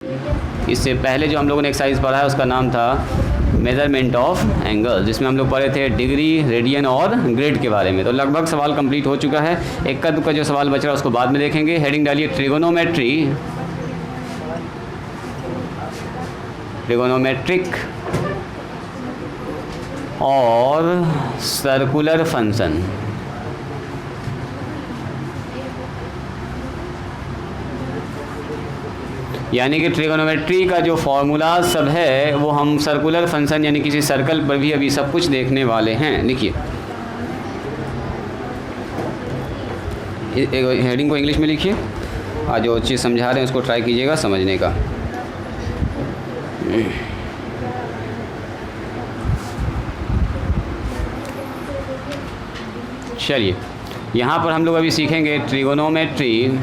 इससे पहले जो हम लोगों ने एक्सरसाइज पढ़ा है उसका नाम था मेज़रमेंट ऑफ एंगल, जिसमें हम लोग पढ़े थे डिग्री, रेडियन और ग्रेड के बारे में। तो लगभग सवाल कंप्लीट हो चुका है। इक्का दुक्का जो सवाल बच रहा है उसको बाद में देखेंगे। हेडिंग डालिए ट्रिगोनोमेट्री, ट्रिगोनोमेट्रिक और सर्कुलर फंक्शन। यानी कि ट्रिगोनोमेट्री का जो फॉर्मूला सब है वो हम सर्कुलर फंक्शन यानी किसी सर्कल पर भी अभी सब कुछ देखने वाले हैं। लिखिए, हेडिंग को इंग्लिश में लिखिए और जो चीज़ समझा रहे हैं उसको ट्राई कीजिएगा समझने का। चलिए, यहाँ पर हम लोग अभी सीखेंगे trigonometry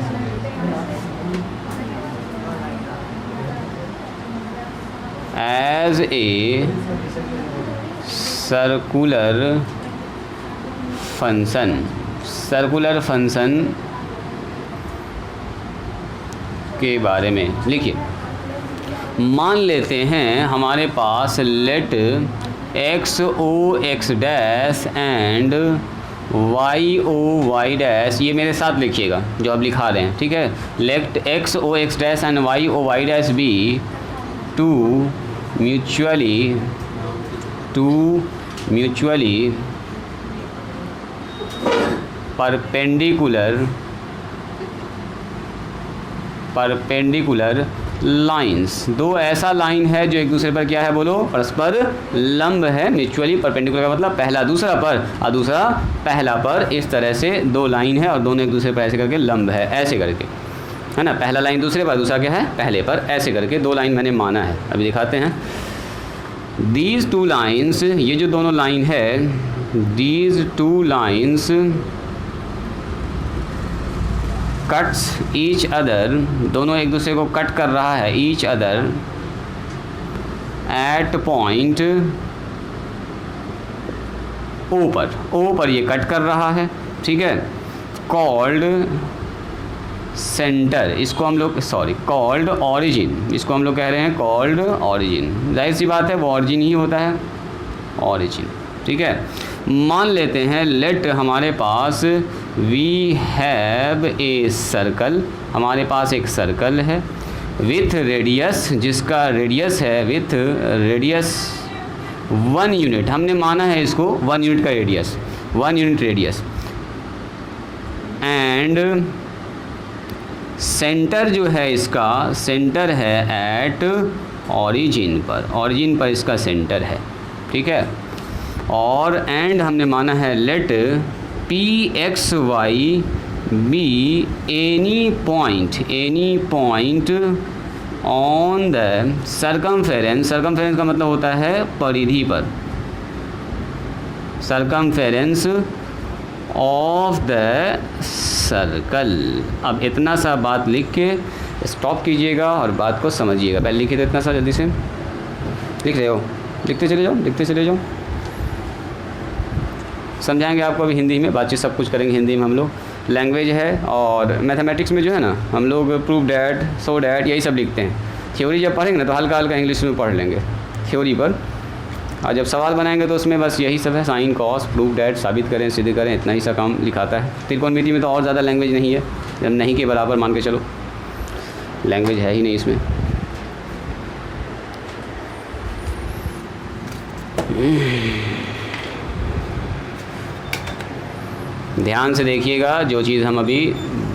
as a circular function. Circular function के बारे में लिखिए। मान लेते हैं हमारे पास let x O x dash and Y O Y dash, ये मेरे साथ लिखिएगा जो आप लिखा रहे हैं, ठीक है। Let x O x dash and Y O Y dash be two mutually perpendicular lines. दो ऐसा लाइन है जो एक दूसरे पर क्या है, बोलो, परस्पर लंब है। म्यूचुअली परपेंडिकुलर का मतलब पहला दूसरा पर और दूसरा पहला पर। इस तरह से दो लाइन है और दोनों एक दूसरे पर ऐसे करके लंब है, ऐसे करके, है ना। पहला लाइन दूसरे पर, दूसरा क्या है, पहले पर। ऐसे करके दो लाइन मैंने माना है, अभी दिखाते हैं। दीज टू लाइन्स, ये जो दोनों लाइन है, these two lines cuts each other, दोनों एक दूसरे को कट कर रहा है, each other at point O पर। ओ पर ये कट कर रहा है, ठीक है। कॉल्ड सेंटर, इसको हम लोग कॉल्ड ऑरिजिन, इसको हम लोग कह रहे हैं कॉल्ड ऑरिजिन। जाहिर सी बात है वो ऑरिजिन ही होता है, ऑरिजिन, ठीक है। मान लेते हैं लेट हमारे पास वी हैव ए सर्कल, हमारे पास एक सर्कल है विथ रेडियस, जिसका रेडियस है विथ रेडियस 1 यूनिट। हमने माना है इसको 1 यूनिट का radius, 1 unit radius. And centre जो है इसका, सेंटर है एट ऑरिजिन पर, ऑरिजिन पर इसका सेंटर है, ठीक है। और एंड हमने माना है let P X Y be any point on the circumference. Circumference का मतलब होता है परिधि पर, सर्कमफेरेंस ऑफ द सर्कल। अब इतना सा बात लिख के स्टॉप कीजिएगा और बात को समझिएगा। पहले लिखिए तो इतना सा, जल्दी से लिख रहे हो, लिखते चले जाओ। समझाएंगे आपको अभी हिंदी में, बातचीत सब कुछ करेंगे हिंदी में हम लोग। लैंग्वेज है और मैथमेटिक्स में जो है ना हम लोग प्रूव डैट, सो डैट, यही सब लिखते हैं। थ्योरी जब पढ़ेंगे ना तो हल्का हल्का इंग्लिश में पढ़ लेंगे थ्योरी पर, और जब सवाल बनाएंगे तो उसमें बस यही सब है, साइन, कॉस, प्रूव डैट, साबित करें, सिद्ध करें, इतना ही सा काम लिखाता है। त्रिकोणमिति में तो और ज़्यादा लैंग्वेज नहीं है, जब नहीं के बराबर मान के चलो, लैंग्वेज है ही नहीं इसमें। ध्यान से देखिएगा जो चीज़ हम अभी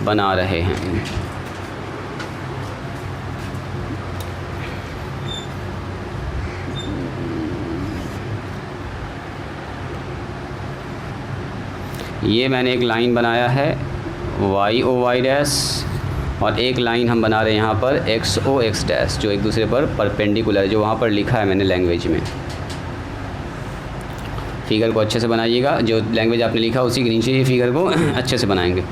बना रहे हैं। ये मैंने एक लाइन बनाया है वाई ओ वाई डैश, और एक लाइन हम बना रहे हैं यहाँ पर एक्स ओ एक्स डैश, जो एक दूसरे पर परपेंडिकुलर, जो वहाँ पर लिखा है मैंने लैंग्वेज में। फिगर को अच्छे से बनाइएगा, जो लैंग्वेज आपने लिखा उसी के नीचे ही फिगर को अच्छे से बनाएंगे।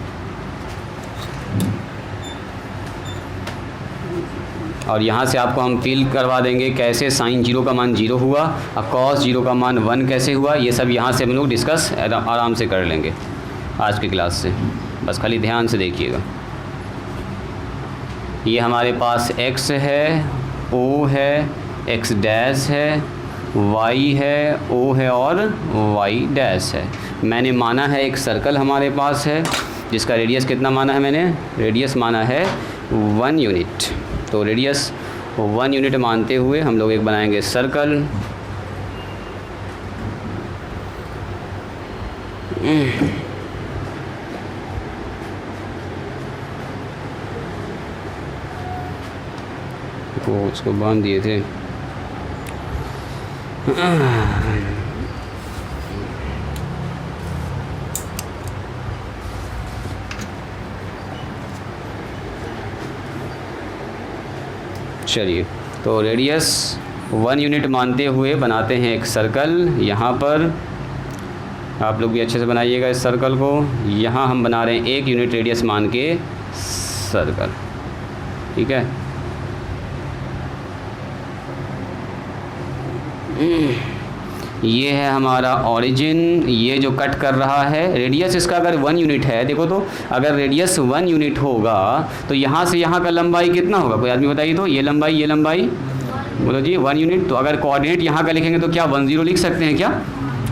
और यहाँ से आपको हम फील करवा देंगे कैसे साइन 0 का मान 0 हुआ और कॉस 0 का मान 1 कैसे हुआ। ये सब यहाँ से हम लोग डिस्कस आराम से कर लेंगे आज की क्लास से, बस खाली ध्यान से देखिएगा। ये हमारे पास x है, o है, x डैश है, y है, o है और y डैश है। मैंने माना है एक सर्कल हमारे पास है जिसका रेडियस कितना माना है मैंने, रेडियस माना है 1 यूनिट। तो रेडियस 1 यूनिट मानते हुए हम लोग एक बनाएंगे सर्कल। वो उसको बांध दिए थे। चलिए, तो रेडियस 1 यूनिट मानते हुए बनाते हैं एक सर्कल। यहाँ पर आप लोग भी अच्छे से बनाइएगा इस सर्कल को। यहाँ हम बना रहे हैं 1 यूनिट रेडियस मान के सर्कल, ठीक है। ये है हमारा ओरिजिन, ये जो कट कर रहा है रेडियस इसका अगर 1 यूनिट है, देखो तो अगर रेडियस 1 यूनिट होगा तो यहाँ से यहाँ का लंबाई कितना होगा, कोई आदमी बताइए तो। ये लंबाई बोलो जी 1 यूनिट। तो अगर कोऑर्डिनेट यहाँ का लिखेंगे तो क्या 10 लिख सकते हैं क्या,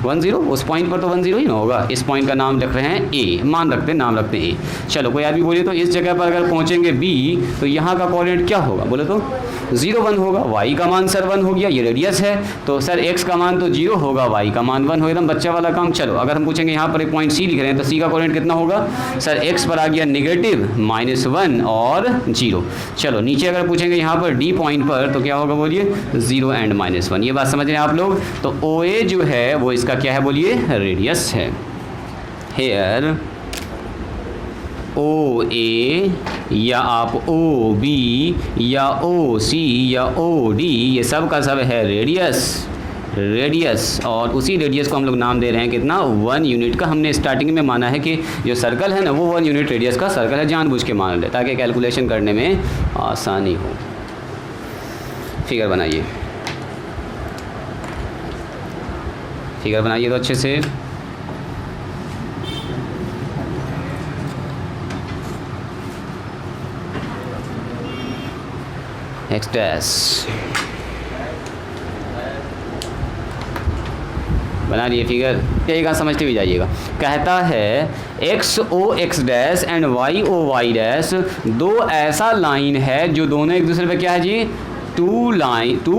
10, उस पॉइंट पर तो 10 ही ना होगा। इस पॉइंट का नाम लिख रहे हैं ए, मान रखते हैं, नाम रखते हैं ए। चलो, कोई आदमी बोलिए तो इस जगह पर अगर पहुँचेंगे बी तो यहाँ का कोऑर्डिनेट क्या होगा, बोले तो 0 1 होगा। y का मान सर 1 हो गया, ये रेडियस है तो सर x का मान तो 0 होगा, y का मान 1 होगा, एकदम बच्चा वाला काम। चलो, अगर हम पूछेंगे यहाँ पर एक पॉइंट C लिख रहे हैं तो C का कोऑर्डिनेट कितना होगा, सर x पर आ गया नेगेटिव -1 और 0। चलो, नीचे अगर पूछेंगे यहाँ पर D पॉइंट पर तो क्या होगा, बोलिए 0 एंड -1। ये बात समझ रहे हैं आप लोग। तो OA जो है वो इसका क्या है, बोलिए रेडियस है। हेयर OA या आप OB या OC या OD, ये सब का सब है रेडियस। और उसी रेडियस को हम लोग नाम दे रहे हैं कितना, 1 यूनिट का। हमने स्टार्टिंग में माना है कि जो सर्कल है ना वो 1 यूनिट रेडियस का सर्कल है, जानबूझ के मान ले ताकि कैलकुलेशन करने में आसानी हो। फिगर बनाइए, फिगर बनाइए तो अच्छे से। x डैश बना लिए फिगर, यही समझते हुए जाइएगा। कहता है x dash and y dash दो ऐसा लाइन है जो दोनों एक दूसरे पे क्या है जी, टू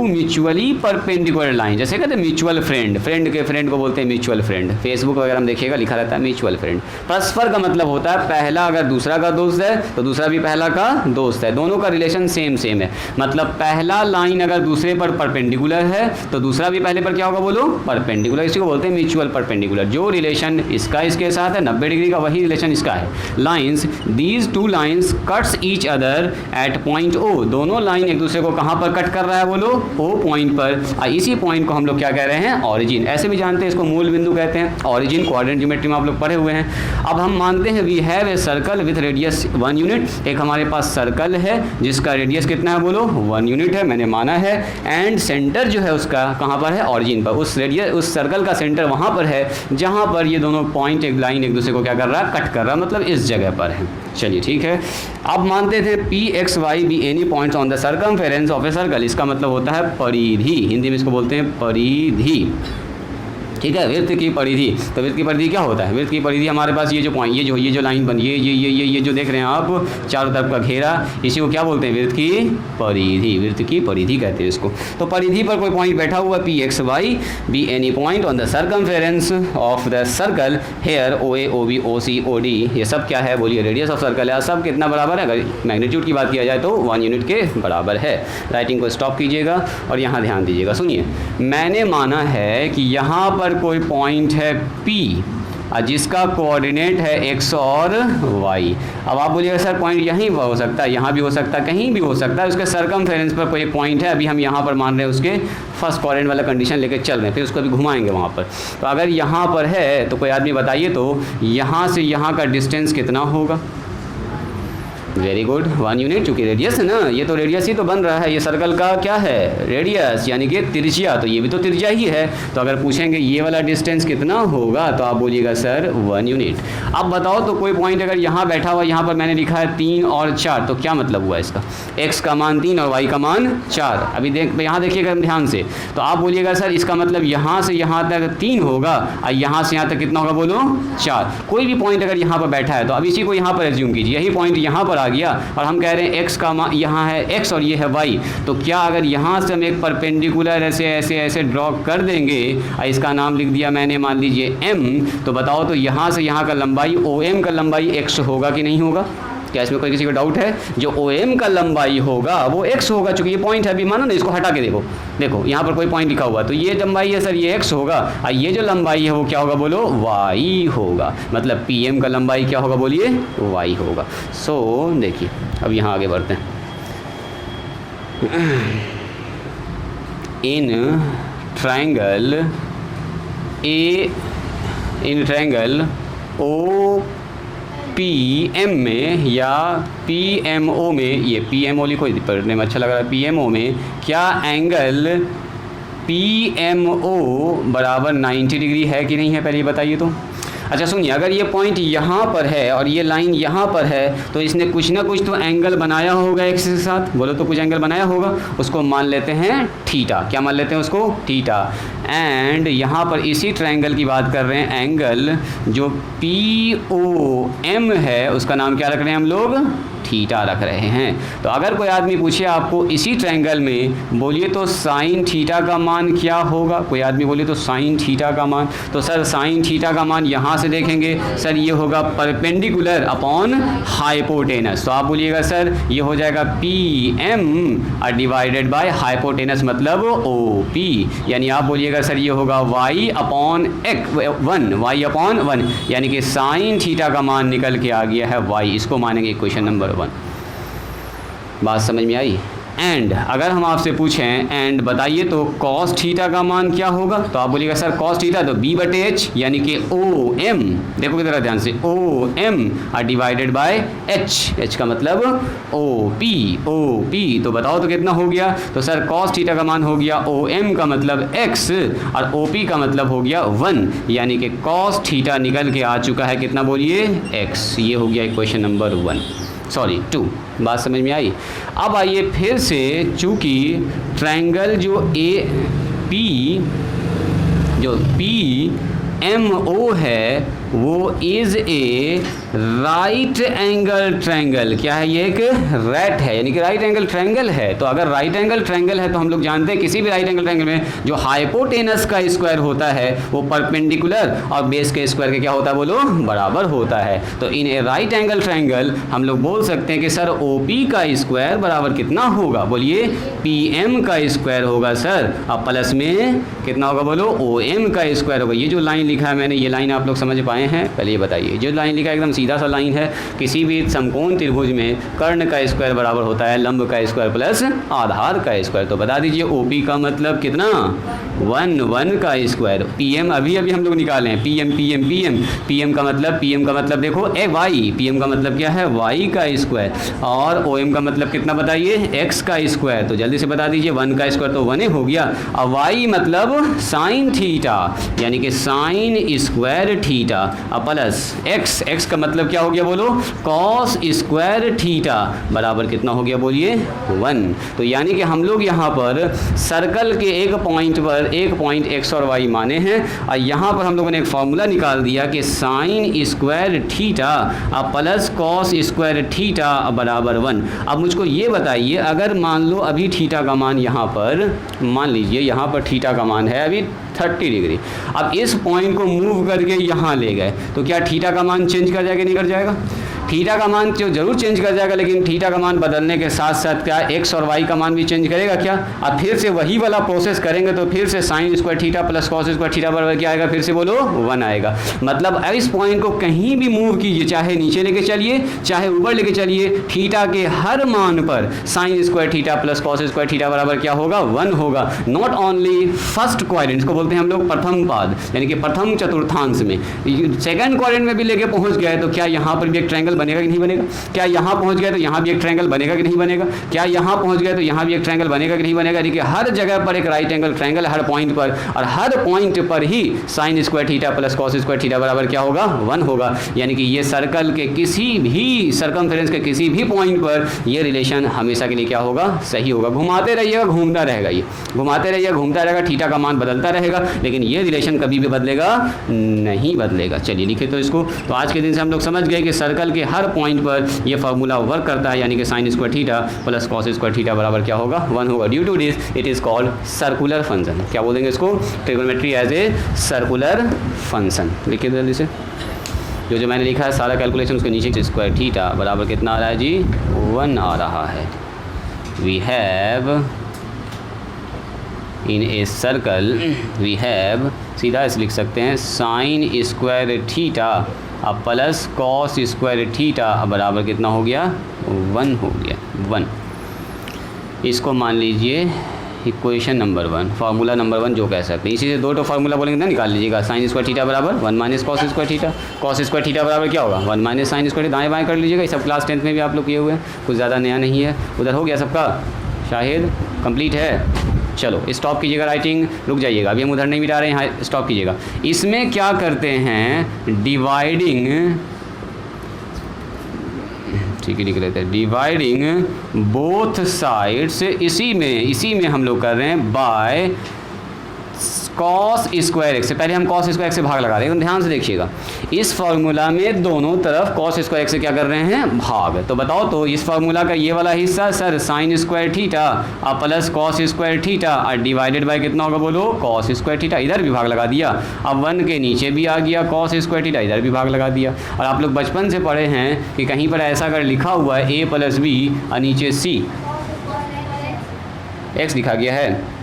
म्यूचुअली परपेंडिकुलर लाइन। जैसे कहते हैं म्यूचुअल फ्रेंड के फ्रेंड को बोलते हैं म्यूचुअल फ्रेंड। फेसबुक वगैरह में देखिएगा लिखा रहता है म्यूचुअल फ्रेंड। परस्पर का मतलब होता है पहला अगर दूसरा का दोस्त है तो दूसरा भी पहला का दोस्त है, दोनों का रिलेशन सेम है। मतलब पहला लाइन अगर दूसरे पर परपेंडिकुलर है तो दूसरा भी पहले पर क्या होगा, बोलो परपेंडिकुलर। इसी को बोलते हैं म्यूचुअल परपेंडिकुलर। जो रिलेशन इसका इसके साथ है 90 डिग्री का, वही रिलेशन इसका है। Lines, these 2 lines cuts each other at point O। दोनों लाइन एक दूसरे को कहाँ पर कट कर रहा है, बोलो O पॉइंट पर। इसी पॉइंट को हम लोग क्या कह रहे हैं, ओरिजिन। ऐसे भी जानते हैं इसको मूल बिंदु कहते हैं। ओरिजिन कोऑर्डिनेट ज्योमेट्री में आप लोग पढ़े हुए हैं। अब हम मानते हैं we have a circle with radius 1 unit. एक हमारे पास सर्कल है जिसका रेडियस कितना है, बोलो 1 यूनिट है, मैंने माना है। एंड सेंटर जो है उसका कहाँ पर है, ओरिजिन पर। उस सर्कल का सेंटर वहाँ पर है जहाँ पर ये दोनों पॉइंट एक लाइन एक दूसरे को क्या कर रहा है, कट कर रहा है, मतलब इस जगह पर है। चलिए ठीक है। अब मानते थे P X Y be any points on the circumference of a circle. इसका मतलब होता है परिधि, हिंदी में इसको बोलते हैं परिधि। ठीक है, वृत्त की परिधि। तो वृत्त की परिधि क्या होता है, वृत्त की परिधि हमारे पास ये जो पॉइंट, ये जो लाइन बनी, ये जो देख रहे हैं आप चारों तरफ का घेरा, इसी को क्या बोलते हैं, वृत्त की परिधि। वृत्त की परिधि कहते हैं इसको। तो परिधि पर कोई पॉइंट बैठा हुआ P X Y be any point on the circumference of the circle, here O A O B O C O D, ये सब क्या है, बोलिए रेडियस ऑफ सर्कल है। सब कितना बराबर है, अगर मैग्नीट्यूड की बात किया जाए तो 1 यूनिट के बराबर है। राइटिंग को स्टॉप कीजिएगा और यहाँ ध्यान दीजिएगा। सुनिए, मैंने माना है कि यहाँ पर कोई पॉइंट है P जिसका कोऑर्डिनेट है x और y। अब आप बोलिएगा सर पॉइंट यहीं हो सकता है, यहाँ भी हो सकता है, कहीं भी हो सकता है। उसके सर्कमफेरेंस पर कोई पॉइंट है, अभी हम यहाँ पर मान रहे हैं उसके फर्स्ट कोऑर्डिनेट वाला कंडीशन लेके चल रहे हैं, फिर उसको भी घुमाएंगे वहाँ पर। तो अगर यहाँ पर है तो कोई आदमी बताइए तो यहाँ से यहाँ का डिस्टेंस कितना होगा। वेरी गुड, 1 यूनिट, चूँकि रेडियस है ना, ये तो रेडियस ही तो बन रहा है, ये सर्कल का क्या है, रेडियस, यानी कि त्रिज्या, तो ये भी तो त्रिज्या ही है। तो अगर पूछेंगे ये वाला डिस्टेंस कितना होगा तो आप बोलिएगा सर 1 यूनिट। अब बताओ तो कोई पॉइंट अगर यहाँ बैठा हुआ, यहाँ पर मैंने लिखा है 3 और 4, तो क्या मतलब हुआ इसका, x का मान 3 और y का मान 4। अभी यहाँ देखिएगा ध्यान से, तो आप बोलिएगा सर इसका मतलब यहाँ से यहाँ तक 3 होगा और यहाँ से यहाँ तक कितना होगा, बोलो 4। कोई भी पॉइंट अगर यहाँ पर बैठा है तो अब इसी को यहाँ पर एज्यूम कीजिए, यही पॉइंट यहाँ पर आ गया और हम कह रहे हैं x का मान यहाँ है x और ये है y, तो क्या अगर यहाँ से हम एक परपेंडिकुलर ऐसे ऐसे ऐसे ड्रॉ कर देंगे और इसका नाम लिख दिया मैंने मान लीजिए m, तो बताओ तो यहाँ से यहाँ का लंबाई OM का लंबाई x होगा कि नहीं होगा? क्या इसमें कोई किसी को डाउट है? जो OM का लंबाई होगा वो x होगा, चूँकि ये पॉइंट है, अभी मानो ना इसको हटा के देखो, देखो यहाँ पर कोई पॉइंट लिखा हुआ, तो ये लंबाई है सर ये x होगा और ये जो लंबाई है वो क्या होगा, बोलो y होगा। मतलब PM का लंबाई क्या होगा, बोलिए y होगा। सो देखिए अब यहाँ आगे बढ़ते हैं। इन ट्रायंगल OPM में या PMO में, ये PMO लिखो, पढ़ने में अच्छा लग रहा है, PMO में क्या एंगल PMO बराबर 90 डिग्री है कि नहीं है, पहले ये बताइए तो। अच्छा सुनिए, अगर ये पॉइंट यहाँ पर है और ये लाइन यहाँ पर है तो इसने कुछ ना कुछ तो एंगल बनाया होगा x के साथ, बोलो तो कुछ एंगल बनाया होगा, उसको मान लेते हैं थीटा। क्या मान लेते हैं उसको, थीटा। एंड यहाँ पर इसी ट्रायंगल की बात कर रहे हैं, एंगल जो POM है उसका नाम क्या रख रहे हैं हम लोग, थीटा रख रहे हैं। तो अगर कोई आदमी पूछे आपको इसी ट्रायंगल में, बोलिए तो साइन थीटा का मान क्या होगा, कोई आदमी बोले तो साइन थीटा का मान, तो सर साइन थीटा का मान यहाँ से देखेंगे सर ये होगा परपेंडिकुलर अपॉन हाइपोटेनस, तो आप बोलिएगा सर ये हो जाएगा PM डिवाइडेड बाय हाइपोटेनस मतलब OP, यानी आप बोलिएगा सर ये होगा y अपॉन 1, यानी कि साइन थीटा का मान निकल के आ गया है y। इसको मानेंगे क्वेश्चन नंबर 1। बात समझ में आई? एंड अगर हम आपसे पूछें एंड बताइए तो कॉस थीटा का मान क्या होगा, तो आप बोलिएगा सर कॉस थीटा तो B/H यानी कि OM, देखो किधर ध्यान से, OM डिवाइडेड बाय H का मतलब OP, तो बताओ तो कितना हो गया, तो सर कॉस थीटा का मान हो गया OM का मतलब x और OP का मतलब हो गया 1, यानी कि कॉस थीटा निकल के आ चुका है कितना, बोलिए x। ये हो गया क्वेश्चन नंबर 2। बात समझ में आई? अब आइए फिर से, चूँकि ट्रायंगल जो PMO है वो is a right angle triangle. क्या है ये, एक रैट है, यानी कि राइट एंगल ट्रायंगल है। तो अगर राइट एंगल ट्रायंगल है तो हम लोग जानते हैं किसी भी राइट एंगल ट्रायंगल में जो हाइपोटेनस का स्क्वायर होता है वो परपेंडिकुलर और बेस के स्क्वायर के क्या होता है, बोलो बराबर होता है। तो इन ए राइट एंगल ट्रायंगल हम लोग बोल सकते हैं कि सर OP का स्क्वायर बराबर कितना होगा, बोलिए PM का स्क्वायर होगा सर, अब प्लस में कितना होगा, बोलो OM का स्क्वायर होगा। ये जो लाइन लिखा है मैंने, ये लाइन आप लोग समझ पाए हैं? पहले ये बताइए, जो लाइन लिखा है एकदम सीधा सा लाइन है, किसी भी समकोण त्रिभुज में कर्ण का स्क्वायर बराबर होता है लंब का स्क्वायर प्लस आधार का स्क्वायर। तो बता दीजिए OP का मतलब कितना, 1 का स्क्वायर। PM अभी हम लोग निकाले हैं, PM का मतलब देखो y, PM का मतलब क्या है, y का स्क्वायर, और OM का मतलब कितना बताइए, x का स्क्वायर। तो जल्दी से बता दीजिए, 1 का स्क्वायर तो 1 हो गया, और y मतलब साइन थीटा यानी कि sine square theta plus x का मतलब क्या हो गया, बोलो कॉस स्क्वायर थीटा बराबर कितना हो गया, बोलिए 1। तो यानी कि हम लोग यहाँ पर सर्कल के एक पॉइंट पर एक पॉइंट x और y माने हैं, और यहाँ पर हम लोगों ने एक फॉर्मूला निकाल दिया कि sine square theta plus cos square theta बराबर 1। अब मुझको ये बताइए, अगर मान लो अभी थीटा का मान यहाँ पर, मान लीजिए यहाँ पर थीटा का मान है अभी 30 डिग्री, अब इस पॉइंट को मूव करके यहाँ ले गए तो क्या थीटा का मान चेंज कर जाएगा, नहीं कर जाएगा? थीटा का मान तो जरूर चेंज कर जाएगा, लेकिन थीटा का मान बदलने के साथ साथ क्या x और y का मान भी चेंज करेगा क्या? अब फिर से वही वाला प्रोसेस करेंगे तो फिर से sign square theta plus cos square theta बराबर क्या आएगा, फिर से बोलो 1 आएगा। मतलब इस पॉइंट को कहीं भी मूव कीजिए, चाहे नीचे लेके चलिए चाहे ऊपर लेके चलिए, थीटा के हर मान पर sign square theta plus cos square theta बराबर क्या होगा, 1 होगा। नॉट ओनली फर्स्ट क्वाड्रेंट, इसको बोलते हैं हम लोग प्रथम पाद, यानी कि प्रथम चतुर्थांश में, सेकंड क्वाड्रेंट में भी लेके पहुंच गए तो क्या यहाँ पर भी एक ट्रायंगल बनेगा कि नहीं बनेगा? क्या यहाँ पहुँच गए तो यहाँ भी एक ट्रायंगल बनेगा कि नहीं बनेगा? क्या यहाँ पहुँच गए तो यहाँ भी एक ट्रायंगल बनेगा कि नहीं बनेगा? देखिए हर जगह पर एक राइट एंगल ट्रायंगल हर पॉइंट पर, और हर पॉइंट पर ही sine square theta plus cos square theta बराबर क्या होगा? 1 होगा। यानी कि ये सर्कल के किसी भी सर्कमफेरेंस के किसी भी पॉइंट पर ये रिलेशन हमेशा के लिए क्या होगा? सही होगा। घुमाते रहिएगा, घूमता रहेगा, ये घुमाते रहिएगा, घूमता रहेगा, थीटा का मान बदलता रहेगा, लेकिन ये रिलेशन कभी भी बदलेगा नहीं बदलेगा। चलिए लिखे तो इसको। तो आज के दिन से हम लोग समझ गए कि सर्कल के हर पॉइंट पर ये फार्मूला वर्क करता है, यानी कि sine square theta plus cos square theta बराबर क्या होगा? 1 होगा। Due to this it is called circular function. क्या बोलेंगे इसको? Trigonometry as a circular function. लिखिए जल्दी से। जो मैंने लिखा है सारा कैलकुलेशन उसके नीचे स्क्वायर थीटा बराबर कितना आ रहा है जी? 1 आ रहा है। We have in a circle we have, सीधा इस लिख सकते हैं, साइन स्क्वायर थीटा अब प्लस कॉस स्क्वायर थीटा बराबर कितना हो गया? 1 हो गया। 1 इसको मान लीजिए इक्वेशन नंबर 1, फार्मूला नंबर 1 जो कह सकते हैं। इसी से दो तो फार्मूला बोलेंगे ना, निकाल लीजिएगा। साइन स्क्वायर थीटा बराबर 1 minus cos square theta, cos square theta बराबर क्या होगा? 1 माइनस साइन स्क्वायर। दाएँ बाएँ कर लीजिएगा। ये सब क्लास 10th में भी आप लोग किए हुए हैं, कुछ ज़्यादा नया नहीं है। उधर हो गया सबका? शायद कंप्लीट है। चलो स्टॉप कीजिएगा राइटिंग, रुक जाइएगा, अभी हम उधर नहीं मिटा रहे हैं, यहाँ स्टॉप कीजिएगा। इसमें क्या करते हैं? डिवाइडिंग, ठीक है लिख लेते हैं, डिवाइडिंग बोथ साइड्स, इसी में हम लोग कर रहे हैं बाय कॉस स्क्वायर एक्स से। पहले हम कॉस स्क्वायर एक्स से भाग लगा रहे हैं, ध्यान से देखिएगा। इस फार्मूला में दोनों तरफ कॉस स्क्वायर एक्स से क्या कर रहे हैं? भाग। तो बताओ तो इस फार्मूला का ये वाला हिस्सा सर साइन स्क्वायर थीटा और प्लस कॉस स्क्वायर थीटा और डिवाइडेड बाय कितना होगा बोलो? Cos square theta. इधर भी भाग लगा दिया। अब 1 के नीचे भी आ गया कॉस स्क्वायर थीटा, इधर भी भाग लगा दिया। और आप लोग बचपन से पढ़े हैं कि कहीं पर ऐसा अगर लिखा हुआ है ए प्लस बी और नीचे सी एक्स लिखा गया है,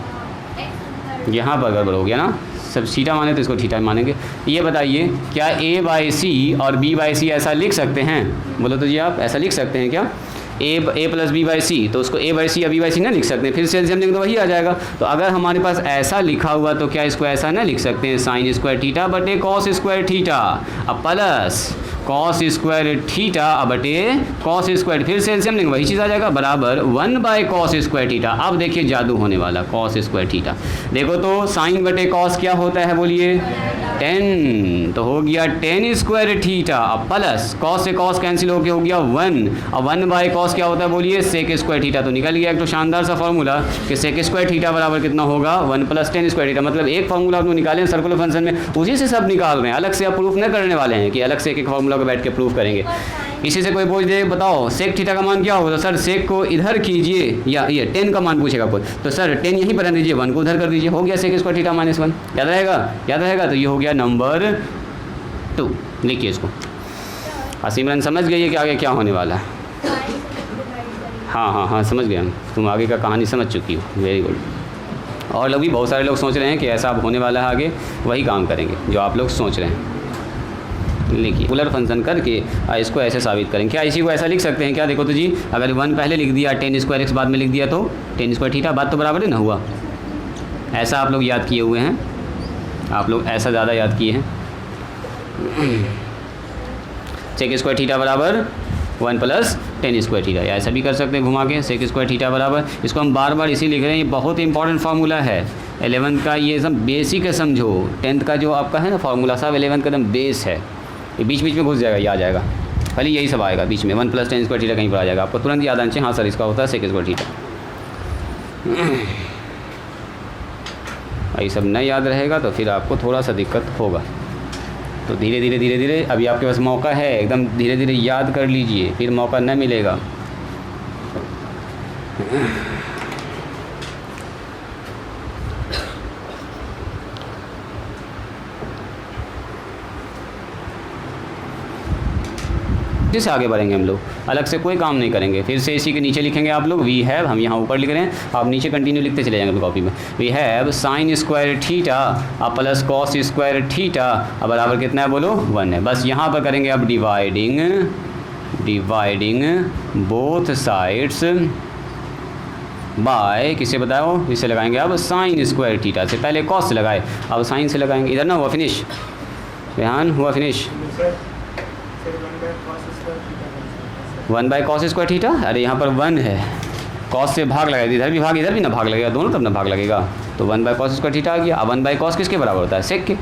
यहाँ पर गड़बड़ हो गया ना, सब थीटा माने तो इसको थीटा मानेंगे। ये बताइए क्या a बाई सी और b बाई सी ऐसा लिख सकते हैं? बोलो तो जी आप, ऐसा लिख सकते हैं क्या? a प्लस बी बाई सी, तो उसको a बाई सी या b बाई सी ना लिख सकते हैं, फिर से एल्सियम लेंगे तो वही आ जाएगा। तो अगर हमारे पास ऐसा लिखा हुआ तो क्या इसको ऐसा ना लिख सकते हैं? साइन स्क्वायर थीटा बटे कॉस स्क्वायर थीटा अब प्लस कॉस स्क्वायर थीटा बटे कॉस स्क्वायर, फिर से एल्सियम लेंगे वही चीज़ आ जाएगा, बराबर 1 बाय कॉस स्क्वायर थीटा। अब देखिए जादू होने वाला, कॉस स्क्वायर थीटा। देखो तो साइन बटे कॉस क्या होता है बोलिए? 10, तो हो गया 10 स्क्वायर थीटा अब प्लस कॉस से कॉस कैंसिल होकर हो गया 1, और 1 बाय कॉस क्या होता है बोलिए? Sec square theta. तो निकल गया एक तो शानदार सा फॉर्मूला कि सेक स्क्वायर थीटा बराबर कितना होगा? 1 प्लस 10 स्क्वायर थीटा। मतलब एक फार्मूला आप लोग निकाले हैं सर्कुलर फंक्शन में, उसी से सब निकाल रहे हैं, अलग से आप प्रूफ नहीं करने वाले हैं कि अलग से एक फार्मूला को बैठ के प्रूफ करेंगे। इसी से कोई पूछ दे बताओ सेक थीटा का मान क्या होगा, तो सर सेक को इधर कीजिए, या ये 10 का मान पूछेगा कोई तो सर 10 यहीं पर रख दीजिए, 1 को उधर कर दीजिए, हो गया सेक स्क्वायर थीटा माइनस 1। याद रहेगा? याद रहेगा? तो ये हो गया नंबर 2। लिखिए इसको। सिमरन समझ गई है कि आगे क्या होने वाला है? हाँ समझ गया, तुम आगे का कहानी समझ चुकी हो, वेरी गुड। और लोग भी बहुत सारे लोग सोच रहे हैं कि ऐसा अब होने वाला है, आगे वही काम करेंगे जो आप लोग सोच रहे हैं। लिखिए सर्कुलर फंक्शन करके इसको ऐसे साबित करें। क्या इसी को ऐसा लिख सकते हैं क्या? देखो तो जी, अगर 1 पहले लिख दिया, 10 स्क्वायर एक्स बाद में लिख दिया तो 10 स्क्वायर थीटा, बात तो बराबर ही ना हुआ। ऐसा आप लोग याद किए हुए हैं, आप लोग ऐसा ज़्यादा याद किए हैं। सेक स्क्वायर थीटा बराबर 1 प्लस 10 स्क्वायर थीटा, या ऐसा भी कर सकते हैं घुमा के, सेक स्क्वायर थीटा बराबर। इसको हम बार बार इसी लिख रहे हैं, ये बहुत इंपॉर्टेंट फार्मूला है। 11th का ये सब बेसिक है, समझो। 10th का जो आपका है ना फार्मूला सब 11th का एकदम बेस है, ये बीच बीच में घुस जाएगा, ये आ जाएगा, खाली यही सब आएगा बीच में। 1 प्लस 10 स्क्वायर थीटा कहीं पर आ जाएगा, आपको तुरंत याद आना चाहिए, हाँ सर इसका होता है सेक स्क्वायर थीटा। ये सब नहीं याद रहेगा तो फिर आपको थोड़ा सा दिक्कत होगा। तो धीरे धीरे अभी आपके पास मौका है, एकदम धीरे धीरे याद कर लीजिए, फिर मौका न मिलेगा। से आगे बढ़ेंगे हम लोग, अलग से कोई काम नहीं करेंगे। फिर से इसी के नीचे लिखेंगे आप लोग वी हैव, हम यहाँ ऊपर लिख रहे हैं, आप नीचे कंटिन्यू लिखते चले जाएंगे कॉपी में। We have sine square theta अब प्लस कॉस स्क्वायर थीटा अब बराबर कितना है बोलो? 1 है। बस यहाँ पर करेंगे अब डिवाइडिंग बोथ साइड्स बाय, किसे बताओ? इसे लगाएंगे अब साइन स्क्वायर थीटा से, पहले कॉस से लगाए अब साइन से लगाएंगे। इधर ना हुआ फिनिश, ध्यान हुआ finish. 1 by cos square theta, अरे यहाँ पर 1 है, कॉस से भाग लगाएगा, इधर भी भाग इधर भी ना भाग लगेगा, दोनों तब ना भाग लगेगा, तो 1 बाय कॉस स्क्वायर थीटा आ गया। अब 1 बाय कॉस किसके बराबर होता है? सेक के।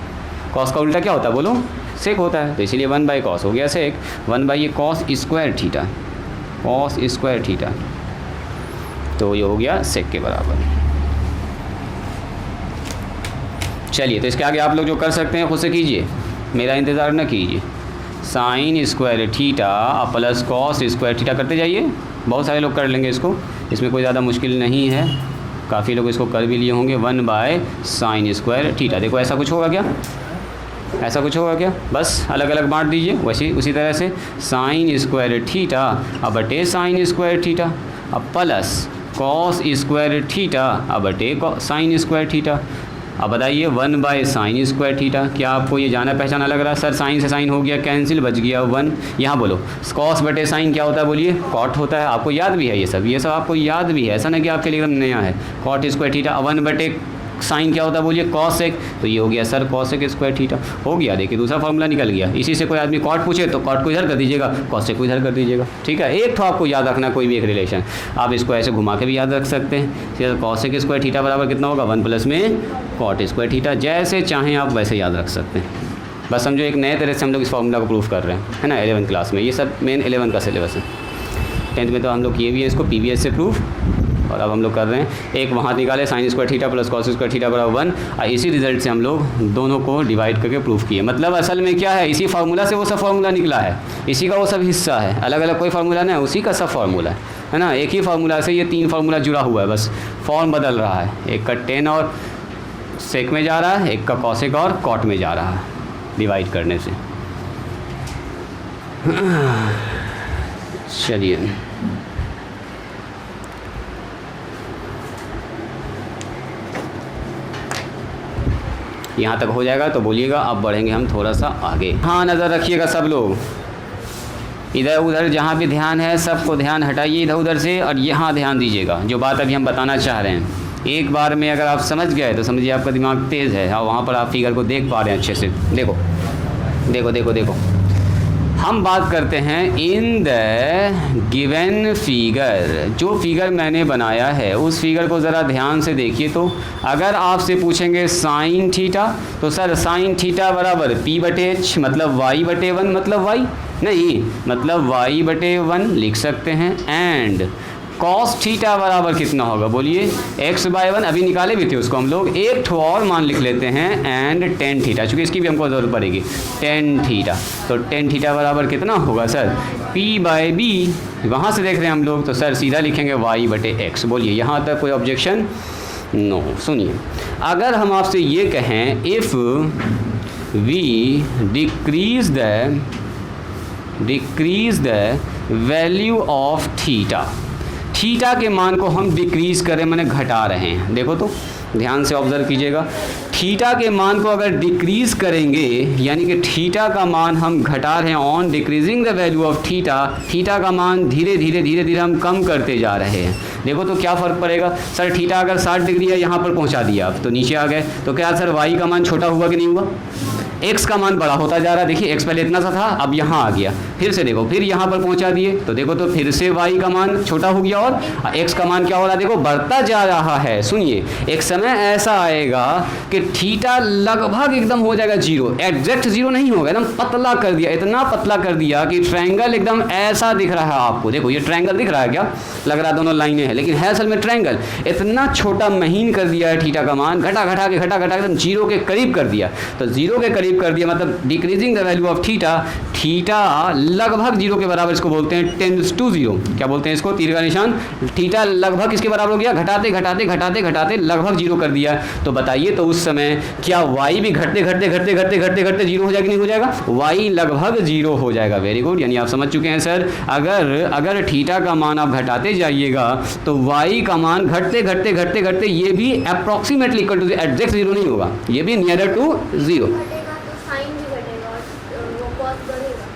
कॉस का उल्टा क्या होता है बोलो? सेक होता है, तो इसीलिए 1 बाय कॉस हो गया सेक। 1 बाय ये cos square theta, cos square theta, तो ये हो गया सेक के बराबर। चलिए, तो इसके आगे आप लोग जो कर सकते हैं खुद से कीजिए, मेरा इंतज़ार न कीजिए। Sign square theta plus cos square theta करते जाइए, बहुत सारे लोग कर लेंगे इसको, इसमें कोई ज़्यादा मुश्किल नहीं है, काफ़ी लोग इसको कर भी लिए होंगे। 1 बाय साइन स्क्वायर थीटा, देखो ऐसा कुछ होगा क्या? ऐसा कुछ होगा क्या? बस अलग अलग बांट दीजिए, वैसे उसी तरह से साइन स्क्वायर थीटा अब बटे साइन स्क्वायर थीटा, अब प्लस कॉस स्क्वायर थीटा अब बटे साइन स्क्वायर थीटा। अब बताइए 1 बाय साइन स्क्वायर थीटा, क्या आपको ये जाना पहचाना लग रहा है? सर साइन से साइन हो गया कैंसिल, बच गया 1। यहाँ बोलो कॉस बटे साइन क्या होता है बोलिए? कॉट होता है, आपको याद भी है ये सब आपको याद भी है, ऐसा नहीं कि आपके लिए एकदम नया है। कॉट स्क्वायर थीटा 1 बटे साइन क्या होता है बोलिए? कॉसेक, तो ये हो गया सर कॉसेक स्क्वायर थीटा, हो गया। देखिए दूसरा फॉर्मूला निकल गया। इसी से कोई आदमी कॉट पूछे तो कॉट को इधर कर दीजिएगा, कॉसेक को इधर कर दीजिएगा, ठीक है। एक तो आपको याद रखना कोई भी एक रिलेशन, आप इसको ऐसे घुमा के भी याद रख सकते हैं। कॉसेक स्क्वायर थीटा बराबर कितना होगा? 1 प्लस में कॉट स्क्वायर थीटा, जैसे चाहें आप वैसे याद रख सकते हैं। बस समझो एक नए तरह से हम लोग इस फॉर्मूला को प्रूफ कर रहे हैं, है ना, 11th क्लास में। ये सब मेन 11th का सिलेबस है। 10th में तो हम लोग किए भी है इसको PVS से प्रूफ, और अब हम लोग कर रहे हैं एक वहाँ निकाले sign square theta plus cos square theta बराबर 1, और इसी रिजल्ट से हम लोग दोनों को डिवाइड करके प्रूफ किए। मतलब असल में क्या है, इसी फार्मूला से वो सब फार्मूला निकला है, इसी का वो सब हिस्सा है, अलग अलग कोई फार्मूला नहीं है, उसी का सब फार्मूला है ना। एक ही फार्मूला से ये 3 फार्मूला जुड़ा हुआ है, बस फॉर्म बदल रहा है। एक का टेन और सेक में जा रहा है, एक का कॉसेक और कॉट में जा रहा है डिवाइड करने से। चलिए यहाँ तक हो जाएगा तो बोलिएगा, अब बढ़ेंगे हम थोड़ा सा आगे। हाँ नज़र रखिएगा सब लोग, इधर उधर जहाँ भी ध्यान है सबको ध्यान हटाइए इधर उधर से, और यहाँ ध्यान दीजिएगा जो बात अभी हम बताना चाह रहे हैं। एक बार में अगर आप समझ गए तो समझिए आपका दिमाग तेज़ है, और वहाँ पर आप फिगर को देख पा रहे हैं अच्छे से। देखो देखो देखो देखो, हम बात करते हैं इन द गिवन फिगर, जो फिगर मैंने बनाया है उस फिगर को ज़रा ध्यान से देखिए। तो अगर आपसे पूछेंगे साइन थीटा, तो सर साइन थीटा बराबर P बटे H, मतलब Y बटे 1, मतलब Y नहीं, मतलब Y बटे 1 लिख सकते हैं। एंड कॉस थीटा बराबर कितना होगा बोलिए? x बाय 1, अभी निकाले भी थे उसको हम लोग, एक ठो और मान लिख लेते हैं, एंड टेन थीटा, चूँकि इसकी भी हमको ज़रूरत पड़ेगी, टेन थीटा। तो टेन थीटा बराबर कितना होगा सर? P बाय B, वहाँ से देख रहे हैं हम लोग, तो सर सीधा लिखेंगे y बटे x। बोलिए यहाँ तक कोई ऑब्जेक्शन? नो। सुनिए, अगर हम आपसे ये कहें if we decrease the value of theta, theta के मान को हम डिक्रीज़ करें मैंने घटा रहे हैं। देखो तो ध्यान से ऑब्जर्व कीजिएगा, थीटा के मान को अगर डिक्रीज़ करेंगे यानी कि थीटा का मान हम घटा रहे हैं, on decreasing the value of theta, theta का मान धीरे धीरे हम कम करते जा रहे हैं। देखो तो क्या फ़र्क पड़ेगा सर? थीटा अगर 60 डिग्री है यहाँ पर पहुँचा दिया आप, तो नीचे आ गए, तो क्या सर y का मान छोटा हुआ कि नहीं हुआ? x का मान बड़ा होता जा रहा है। देखिए x पहले इतना सा था, अब यहाँ आ गया, फिर से देखो, फिर यहाँ पर पहुँचा दिए, तो देखो तो फिर से y का मान छोटा हो गया, और x का मान क्या हो रहा है? देखो बढ़ता जा रहा है। सुनिए, एक समय ऐसा आएगा कि थीटा लगभग एकदम हो जाएगा जीरो, एग्जैक्ट जीरो नहीं होगा, एकदम पतला कर दिया, इतना पतला कर दिया कि ट्रायंगल एकदम ऐसा दिख रहा है आपको। देखो ये ट्रायंगल दिख रहा है, क्या लग रहा है दोनों लाइनें हैं, लेकिन है असल में ट्रायंगल। इतना छोटा महीन कर दिया है थीटा का मान, घटा के एकदम जीरो के करीब कर दिया। तो जीरो के करीब कर दिया मतलब decreasing the value of theta, theta लगभग जीरो के बराबर, इसको बोलते हैं टेंड्स टू जीरो। क्या बोलते हैं इसको? तीर का निशान। थीटा लगभग किसके बराबर हो गया? घटाते लगभग जीरो कर दिया। तो बताइए तो उस समय क्या y भी घटते जीरो हो जाएगा कि नहीं हो जाएगा? y लगभग जीरो हो जाएगा। वेरी गुड, यानी आप समझ चुके हैं सर, अगर थीटा का मान आप घटाते जाइएगा तो y का मान घटते ये भी approximately equal to exact zero नहीं होगा, ये भी नियरर टू जीरो।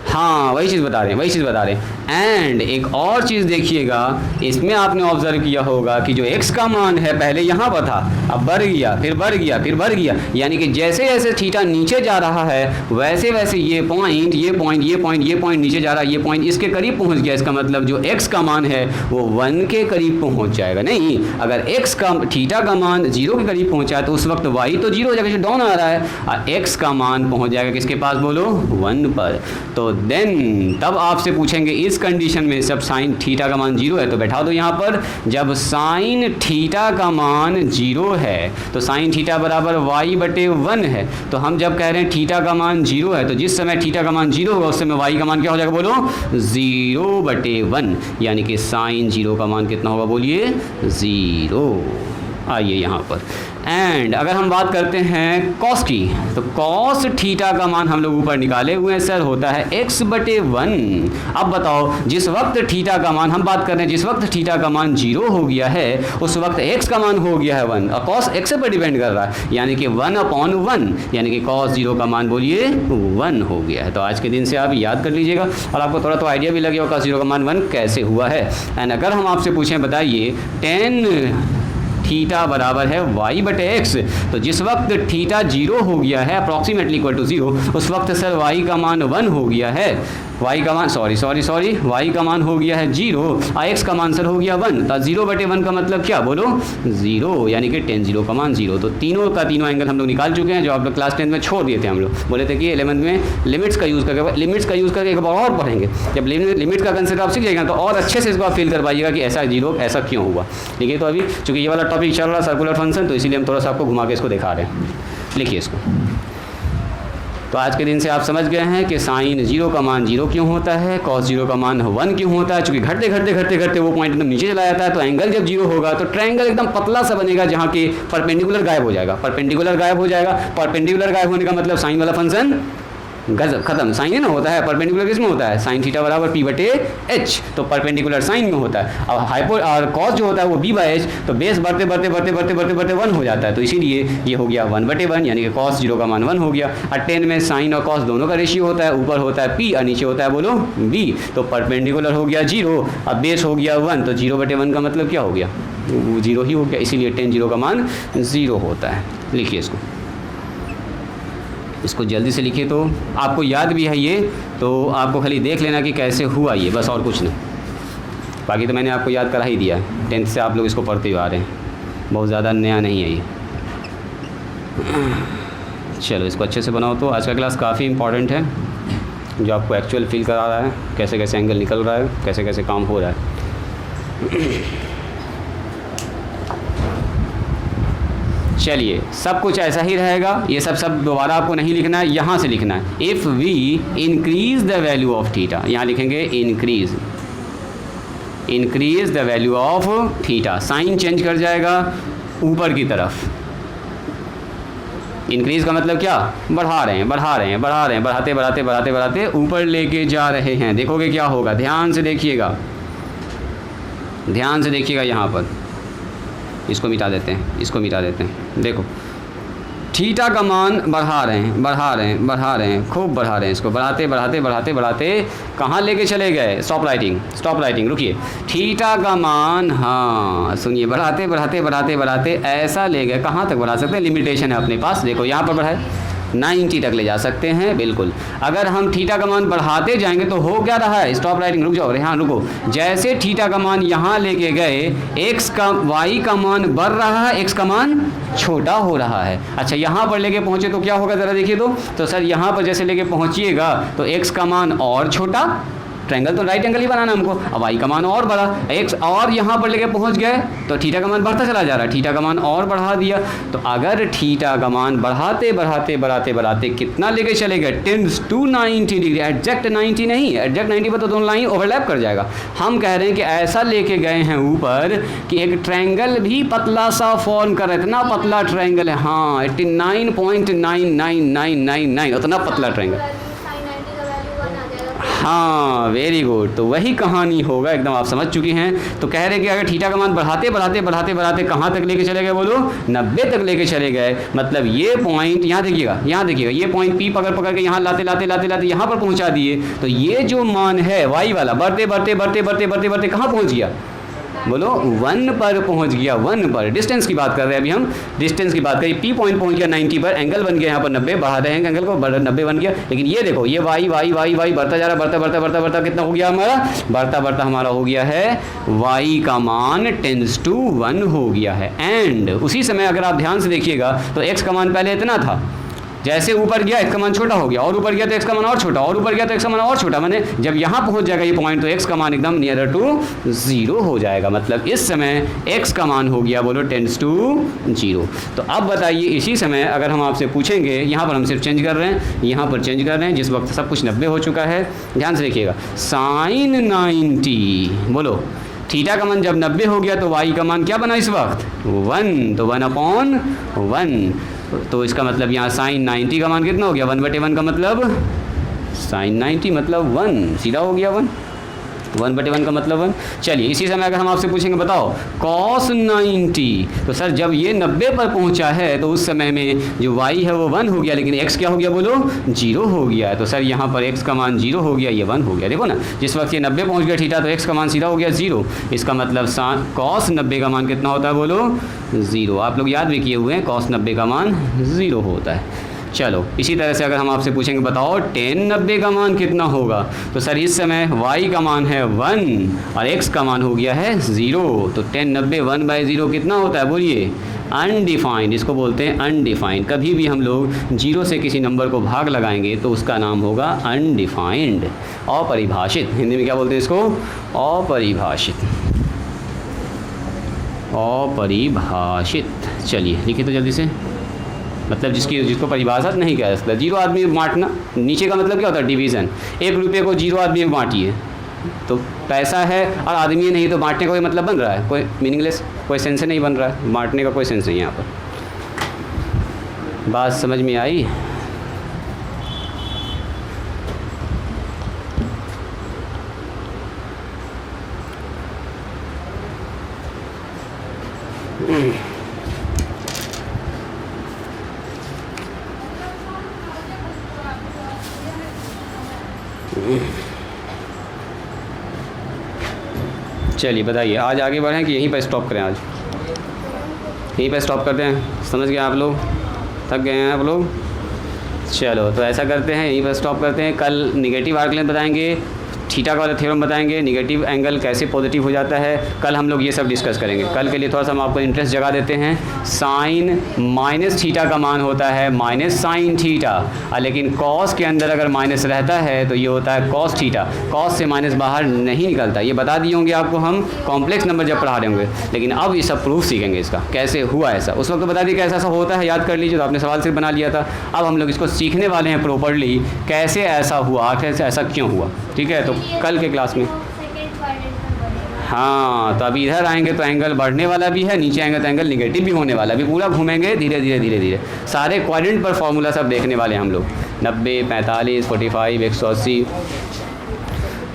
हाँ वही चीज़ बता रहे हैं, एंड एक और चीज़ देखिएगा, इसमें आपने ऑब्जर्व किया होगा कि जो x का मान है पहले यहाँ पर था, अब बढ़ गया, फिर बढ़ गया, फिर बढ़ गया, यानी कि जैसे जैसे थीटा नीचे जा रहा है वैसे वैसे ये पॉइंट नीचे जा रहा है, ये पॉइंट इसके करीब पहुँच गया। इसका मतलब जो x का मान है वो 1 के करीब पहुँच जाएगा। नहीं, अगर x का थीटा का मान 0 के करीब पहुँचा है तो उस वक्त y तो 0 हो जाएगा, डाउन आ रहा है, और x का मान पहुँच जाएगा किसके पास, बोलो 1 पर। तो देन तब आपसे पूछेंगे इस कंडीशन में जब साइन थीटा का मान 0 है तो बैठा दो यहाँ पर, जब साइन थीटा का मान 0 है तो साइन थीटा बराबर y/1 है। तो हम जब कह रहे हैं थीटा का मान 0 है तो जिस समय थीटा का मान 0 होगा उस समय y का मान क्या हो जाएगा, बोलो 0/1, यानी कि साइन 0 का मान कितना होगा, बोलिए 0। आइए यहाँ पर, एंड अगर हम बात करते हैं कॉस की, तो कॉस थीटा का मान हम लोग ऊपर निकाले हुए हैं सर, होता है x/1। अब बताओ, जिस वक्त थीटा का मान, हम बात कर रहे हैं जिस वक्त थीटा का मान 0 हो गया है उस वक्त x का मान हो गया है 1, और कॉस x पर डिपेंड कर रहा है, यानी कि 1/1, यानी कि कॉस 0 का मान बोलिए 1 हो गया है। तो आज के दिन से आप याद कर लीजिएगा और आपको थोड़ा तो आइडिया भी लगेगा कॉस 0 का मान 1 कैसे हुआ है। एंड अगर हम आपसे पूछें, बताइए tan थीटा बराबर है y/x, तो जिस वक्त थीटा 0 हो गया है अप्रॉक्सीमेटली इक्वल टू 0, उस वक्त सर y का मान 1 हो गया है, y का मान y का मान हो गया है 0 और x का मान सर हो गया 1। तो 0/1 का मतलब क्या, बोलो 0, यानी कि tan 0 का मान 0। तो तीनों का तीनों एंगल हम लोग निकाल चुके हैं जो आप लोग क्लास 10 में छोड़ दिए थे। हम लोग बोले थे कि 11th में लिमिट्स का यूज़ करके एक बार और पढ़ेंगे। जब लिमिट का कंसेप्ट आप सीख जाएगा तो और अच्छे से इसको आप फील कर पाइएगा कि ऐसा 0 ऐसा क्यों हुआ। ठीक है, तो अभी चूँकि ये वाला टॉपिक चल रहा है सर्कुलर फंक्शन, तो इसीलिए हम थोड़ा सा आपको घुमा के इसको दिखा रहे हैं। लिखिए इसको। तो आज के दिन से आप समझ गए हैं कि साइन 0 का मान 0 क्यों होता है, कॉस 0 का मान 1 क्यों होता है। चूँकि घटते वो पॉइंट एकदम नीचे चला जाता है, तो एंगल जब 0 होगा तो ट्रायंगल एकदम पतला सा बनेगा जहाँ के परपेंडिकुलर गायब हो जाएगा। परपेंडिकुलर गायब होने का मतलब साइन वाला फंक्शन गजब खत्म। साइन है ना होता है, परपेंडिकुलर किस में होता है, साइन थीटा बराबर p/h, तो परपेंडिकुलर साइन में होता है। अब हाइपो और कॉस जो होता है वो b/h, तो बेस बढ़ते 1 हो जाता है, तो इसीलिए ये हो गया 1/1, यानी कि कॉस 0 का मान 1 हो गया। और tan में साइन और कॉस दोनों का रेशियो होता है, ऊपर होता है p और नीचे होता है बोलो b, तो परपेंडिकुलर हो गया 0 और बेस हो गया 1, तो 0/1 का मतलब क्या हो गया, 0 ही हो गया, इसीलिए tan 0 का मान 0 होता है। लिखिए इसको जल्दी से लिखिए, तो आपको याद भी है ये, तो आपको खाली देख लेना कि कैसे हुआ ये, बस और कुछ नहीं। बाकी तो मैंने आपको याद करा ही दिया है, 10th से आप लोग इसको पढ़ते हुए आ रहे हैं, बहुत ज़्यादा नया नहीं है ये। चलो इसको अच्छे से बनाओ। तो आज का क्लास काफ़ी इंपॉर्टेंट है, जो आपको एक्चुअल फील करा रहा है कैसे कैसे एंगल निकल रहा है, कैसे कैसे काम हो रहा है। चलिए सब कुछ ऐसा ही रहेगा, ये सब दोबारा आपको नहीं लिखना है, यहाँ से लिखना है। If we increase the value of theta, यहाँ लिखेंगे increase the value of theta, sine change कर जाएगा ऊपर की तरफ। इंक्रीज का मतलब क्या, बढ़ा रहे हैं, बढ़ाते ऊपर लेके जा रहे हैं। देखोगे क्या होगा, ध्यान से देखिएगा यहाँ पर। इसको मिटा देते हैं। देखो थीटा का मान बढ़ा रहे हैं, खूब बढ़ा रहे हैं। इसको बढ़ाते कहाँ लेके चले गए, स्टॉप राइटिंग, रुकिए। थीटा का मान, हाँ सुनिए, बढ़ाते ऐसा ले गए। कहाँ तक बढ़ा सकते हैं, लिमिटेशन है अपने पास। देखो यहाँ पर बढ़ाए 90 तक ले जा सकते हैं, बिल्कुल। अगर हम थीटा का मान बढ़ाते जाएंगे तो हो क्या रहा है, स्टॉप राइटिंग, रुक जाओ, यहाँ रुको। जैसे थीटा का मान यहाँ लेके गए, y का मान बढ़ रहा है, x का मान छोटा हो रहा है। अच्छा यहाँ पर लेके पहुँचे तो क्या होगा, ज़रा देखिए तो सर यहाँ पर जैसे लेके पहुँचिएगा तो x का मान और छोटा, ट्रायंगल तो राइट एंगल ही बनाना हमको। अब y का मान और बढ़ा, x और यहाँ पर लेके पहुँच गए तो थीटा का मान बढ़ता चला जा रहा है, थीटा का मान और बढ़ा दिया। तो अगर थीटा का मान बढ़ाते कितना लेके चले गए, टेंस टू 90 डिग्री, एग्जैक्ट 90 नहीं, एग्जैक्ट 90 पर तो दोनों लाइन ओवरलैप कर जाएगा। हम कह रहे हैं कि ऐसा लेके गए हैं ऊपर कि एक ट्रायंगल भी पतला सा फॉर्म कर रहा है, इतना पतला ट्रायंगल है, हाँ 89.99999, उतना पतला ट्रायंगल। हाँ, वेरी गुड। तो वही कहानी होगा, एकदम आप समझ चुकी हैं। तो कह रहे हैं कि अगर थीटा का मान बढ़ाते बढ़ाते बढ़ाते बढ़ाते कहाँ तक लेके चले गए बोलो, 90 तक लेके चले गए। मतलब ये पॉइंट यहाँ देखिएगा, यहाँ देखिएगा, ये पॉइंट पी पकड़ के यहाँ लाते लाते लाते लाते यहाँ पर पहुँचा दिए। तो ये जो मान है वाई वाला बढ़ते बढ़ते बढ़ते बढ़ते बढ़ते बढ़ते कहाँ पहुँच गया बोलो, 1 पर पहुंच गया। 1 पर डिस्टेंस की बात कर रहे हैं अभी हम, डिस्टेंस की बात करें। पी पॉइंट पहुंच गया 90 पर, एंगल बन गया यहाँ पर 90, बढ़ा रहे हैं एंगल को, 90 बन गया। लेकिन ये देखो, ये वाई वाई वाई वाई बढ़ता जा रहा, बढ़ता कितना हो गया हमारा, बढ़ता हमारा हो गया है वाई का मान टेंस टू 1 हो गया है। एंड उसी समय अगर आप ध्यान से देखिएगा तो एक्स का मान पहले इतना था, जैसे ऊपर गया एक्स का मान छोटा हो गया, और ऊपर गया तो एक्स का मान और छोटा, और ऊपर गया तो एक्स का मान और छोटा। माने जब यहाँ पहुँच जाएगा ये पॉइंट तो एक्स का मान एकदम नियरर टू 0 हो जाएगा। मतलब इस समय एक्स का मान हो गया बोलो टेंस टू 0। तो अब बताइए इसी समय अगर हम आपसे पूछेंगे, यहाँ पर हम सिर्फ चेंज कर रहे हैं, यहाँ पर चेंज कर रहे हैं, जिस वक्त सब कुछ 90 हो चुका है। ध्यान से देखिएगा, साइन 90 बोलो, थीटा का मान जब 90 हो गया तो वाई का मान क्या बना इस वक्त 1, तो 1/1। तो इसका मतलब यहाँ साइन 90 का मान कितना हो गया, 1/1 का मतलब साइन 90 मतलब 1, सीधा हो गया 1/1 का मतलब 1। चलिए इसी समय अगर हम आपसे पूछेंगे बताओ कॉस 90, तो सर जब ये 90 पर पहुंचा है तो उस समय में जो y है वो 1 हो गया, लेकिन x क्या हो गया बोलो 0 हो गया। तो सर यहाँ पर x का मान 0 हो गया, ये 1 हो गया। देखो ना, जिस वक्त ये 90 पहुँच गया थीटा तो x का मान सीधा हो गया 0। इसका मतलब कॉस 90 का मान कितना होता है बोलो 0। आप लोग याद भी किए हुए हैं, कॉस 90 का मान 0 होता है। चलो इसी तरह से अगर हम आपसे पूछेंगे बताओ tan 90 का मान कितना होगा, तो सर इस समय y का मान है 1 और x का मान हो गया है 0। तो tan 90 1/0 कितना होता है बोलिए, अनडिफाइंड। इसको बोलते हैं अनडिफाइंड। कभी भी हम लोग 0 से किसी नंबर को भाग लगाएंगे तो उसका नाम होगा अनडिफाइंड, अपरिभाषित। हिंदी में क्या बोलते हैं इसको, अपरिभाषित, अपरिभाषित। चलिए लिखिए तो जल्दी से, मतलब जिसको परिभाषा नहीं कह सकता। 0 आदमी में बांटना, नीचे का मतलब क्या होता है डिवीज़न। 1 रुपये को 0 आदमी में बांटिए तो पैसा है और आदमी है, नहीं तो बांटने का कोई मतलब बन रहा है, कोई मीनिंगलेस, कोई सेंस नहीं बन रहा है, बांटने का कोई सेंस नहीं है यहाँ पर। बात समझ में आई? चलिए बताइए, आज आगे बढ़ें कि यहीं पर स्टॉप करें? आज यहीं पर स्टॉप करते हैं, समझ गए आप लोग, थक गए हैं आप लोग? चलो तो ऐसा करते हैं, यहीं पर स्टॉप करते हैं। कल निगेटिव आर्क लेंथ बताएंगे, थीटा का वाला थ्योरम बताएंगे, निगेटिव एंगल कैसे पॉजिटिव हो जाता है, कल हम लोग ये सब डिस्कस करेंगे। कल के लिए थोड़ा सा हम आपको इंटरेस्ट जगा देते हैं। साइन माइनस थीटा का मान होता है माइनस साइन थीटा, लेकिन कॉस के अंदर अगर माइनस रहता है तो ये होता है कॉस थीटा। कॉस से माइनस बाहर नहीं निकलता, ये बता दिए होंगे आपको हम कॉम्प्लेक्स नंबर जब पढ़ा रहे होंगे। लेकिन अब ये सब प्रूफ सीखेंगे इसका कैसे हुआ ऐसा। उस वक्त तो बता दिए कैसा ऐसा होता है, याद कर लीजिए, तो आपने सवाल सिर्फ बना लिया था। अब हम लोग इसको सीखने वाले हैं प्रॉपरली, कैसे ऐसा हुआ, आखिर ऐसा क्यों हुआ। ठीक है, तो कल के क्लास में हाँ, तो अभी इधर आएंगे तो एंगल बढ़ने वाला भी है, नीचे आएंगे तो एंगल निगेटिव भी होने वाला, भी पूरा घूमेंगे धीरे धीरे धीरे धीरे। सारे क्वाड्रेंट पर फॉर्मूला सब देखने वाले हैं हम लोग, 90, 45, 45, 180,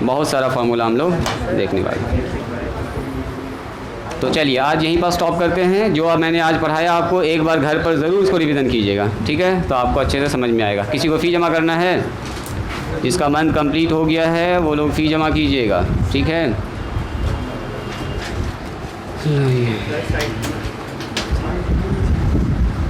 बहुत सारा फार्मूला हम लोग देखने वाले। तो चलिए आज यहीं पर स्टॉप करते हैं। जो अब मैंने आज पढ़ाया आपको एक बार घर पर ज़रूर इसको रिवीजन कीजिएगा, ठीक है, तो आपको अच्छे से समझ में आएगा। किसी को फ़ी जमा करना है, जिसका मंथ कंप्लीट हो गया है वो लोग फ़ी जमा कीजिएगा, ठीक है।